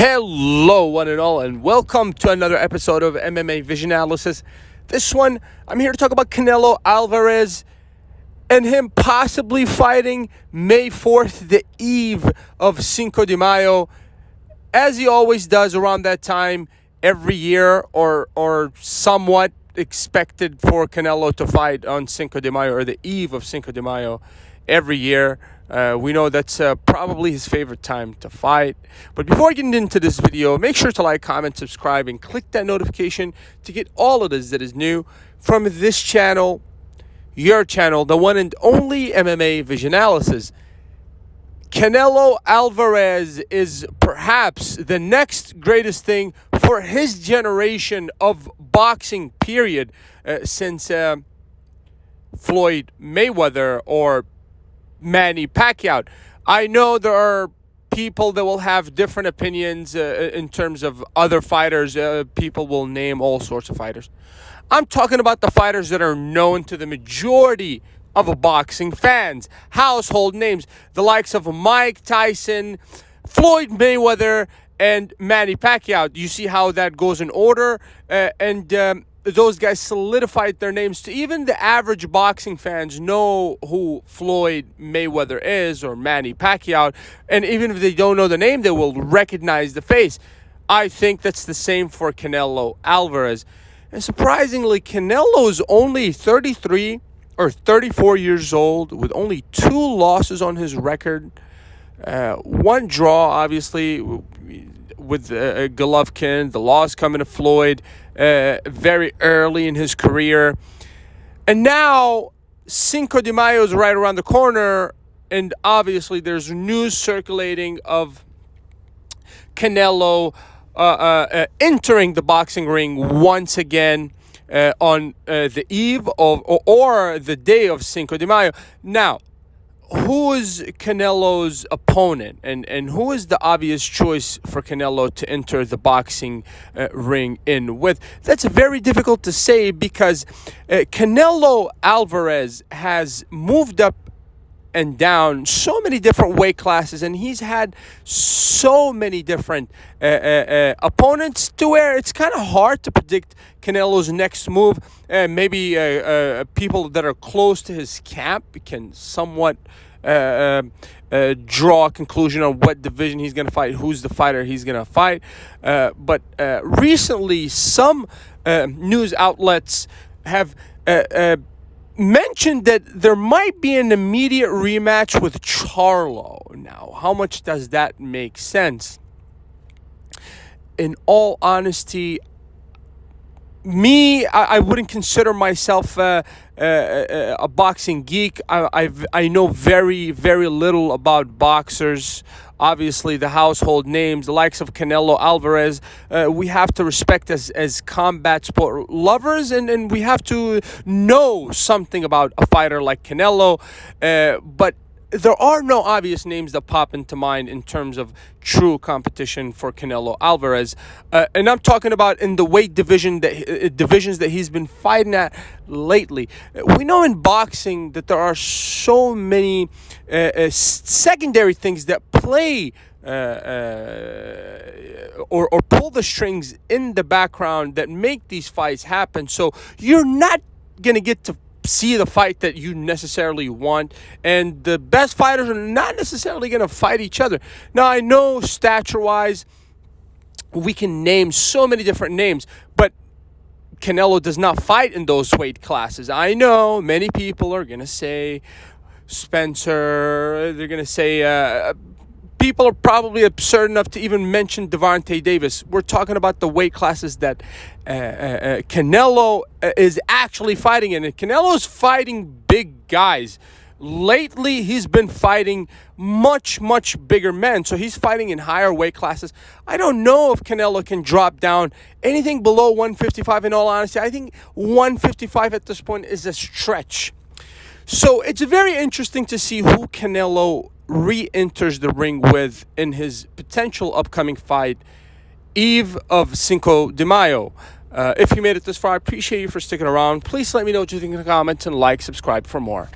Hello, one and all, and welcome to another episode of MMA Vision Analysis. This one, I'm here to talk about Canelo Alvarez and him possibly fighting May 4th, the eve of Cinco de Mayo, as he always does around that time every year, or somewhat expected for Canelo to fight on Cinco de Mayo or the eve of Cinco de Mayo every year. We know that's probably his favorite time to fight. But before getting into this video, make sure to like, comment, subscribe, and click that notification to get all of this that is new from this channel, your channel, the one and only MMA Vision Analysis. Canelo Alvarez is perhaps the next greatest thing for his generation of boxing, period, since Floyd Mayweather or Manny Pacquiao. I know there are people that will have different opinions in terms of other fighters. People will name all sorts of fighters. I'm talking about the fighters that are known to the majority of boxing fans, household names, the likes of Mike Tyson, Floyd Mayweather, and Manny Pacquiao. You see how that goes in order, and those guys solidified their names to even the average boxing fans know who Floyd Mayweather is or Manny Pacquiao, and even if they don't know the name, they will recognize the face. I think that's the same for Canelo Alvarez. And surprisingly, Canelo's only 33 or 34 years old with only 2 losses on his record. One draw, obviously, with Golovkin, the loss coming to Floyd very early in his career. And now Cinco de Mayo is right around the corner, and obviously there's news circulating of Canelo entering the boxing ring once again on the eve of or the day of Cinco de Mayo. Now, who is Canelo's opponent, and who is the obvious choice for Canelo to enter the boxing ring in with? That's very difficult to say because Canelo Alvarez has moved up and down so many different weight classes, and he's had so many different opponents to where it's kind of hard to predict Canelo's next move. Maybe people that are close to his camp can somewhat draw a conclusion on what division he's going to fight, who's the fighter he's going to fight. But recently, some news outlets have mentioned that there might be an immediate rematch with Charlo. Now, how much does that make sense? In all honesty, I wouldn't consider myself a boxing geek. I know very, very little about boxers. Obviously, the household names, the likes of Canelo Alvarez, we have to respect as combat sport lovers, and we have to know something about a fighter like Canelo. But there are no obvious names that pop into mind in terms of true competition for Canelo Alvarez. And I'm talking about in the weight divisions that he's been fighting at lately. We know in boxing that there are so many secondary things that play or pull the strings in the background that make these fights happen. So you're not going to get to see the fight that you necessarily want, and the best fighters are not necessarily going to fight each other. Now, I know stature-wise we can name so many different names, but Canelo does not fight in those weight classes. I know many people are going to say Spencer, they're going to say people are probably absurd enough to even mention Devontae Davis. We're talking about the weight classes that Canelo is actually fighting in. And Canelo's fighting big guys. Lately, he's been fighting much, much bigger men. So he's fighting in higher weight classes. I don't know if Canelo can drop down anything below 155, in all honesty. I think 155 at this point is a stretch. So it's very interesting to see who Canelo re-enters the ring with in his potential upcoming fight, eve of Cinco de Mayo. If you made it this far, I appreciate you for sticking around. Please let me know what you think in the comments, and like, subscribe for more.